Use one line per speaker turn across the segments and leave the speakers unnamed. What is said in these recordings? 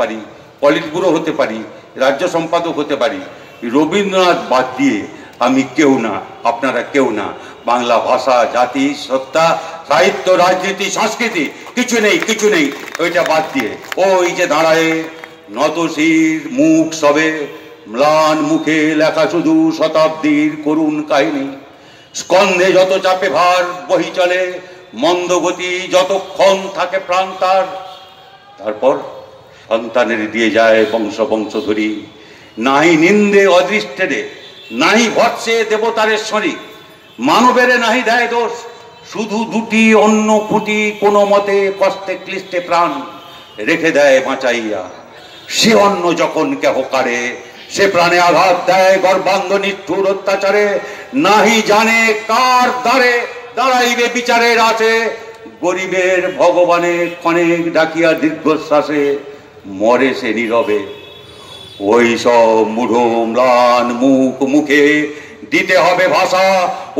পারি, polit bureau হতে পারি, রাজ্য সম্পাদক হতে পারি। রবীন্দ্রনাথ বাদ দিয়ে আমি কেউ না, আপনারা কেউ না। বাংলা ভাষা, জাতি, সত্তা, সাহিত্য, রাজনীতি, সংস্কৃতি কিছু নেই, কিছু নেই। ওইটা বাদ দিয়ে ওই যে দাঁড়ায় নতশির মুখ সবে, ম্লান মুখে লেখা শুধু শতাব্দীর করুণ কাহিনী। স্কন্ধে যত চাপে ভার বহি চলে, মন্দগতি যতক্ষণ থাকে প্রাণ তার। তারপর সন্তানের দিয়ে যায় বংশ বংশ ধরি। নাহি নিন্দে অদৃষ্টেরে, নাহি ভৎসে দেবতারেশ্বরী। মানবেরে নাহি দেয় দোষ, শুধু দুটি অন্য ফুটি কোনো মতে কষ্টে ক্লিষ্টে প্রাণ রেখে দেয় বাঁচাইয়া। সে অন্ন যখন কেহ কারে, সে প্রাণে আঘাত দেয় গর্বাঙ্গ নিষ্ঠুর অত্যাচারে। নাহি জানে কার দ্বারে দাঁড়াইবে বিচারের আছে, গরিবের ভগবানে ক্ষণেক ডাকিয়া দীর্ঘশ্বাসে মরে সে নীরবে। ওই সব মূঢ় ম্লান মুখ মুখে দিতে হবে ভাষা,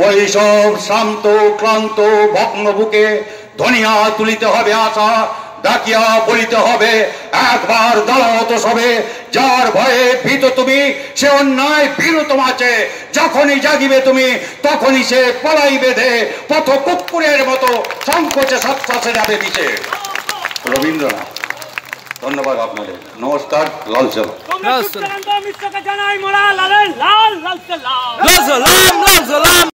ওই সব শান্ত ক্লান্ত ভগ্ন বুকে ধনিয়া তুলিতে হবে আশা। ডাকিয়া বলিতে হবে একবার দাঁড়াও তো সবে, যার ভয়ে ভীত তুমি সে অন্যায় বিরত আছে। যখনই জাগিবে তুমি তখনই সে পলাই বেঁধে পথ কুকুরের মতো সংকোচে সৎশ্বাসে যাবে নিচে। রবীন্দ্রনাথ। ধন্যবাদ আপনাদের। নমস্কার। লাল সালাম।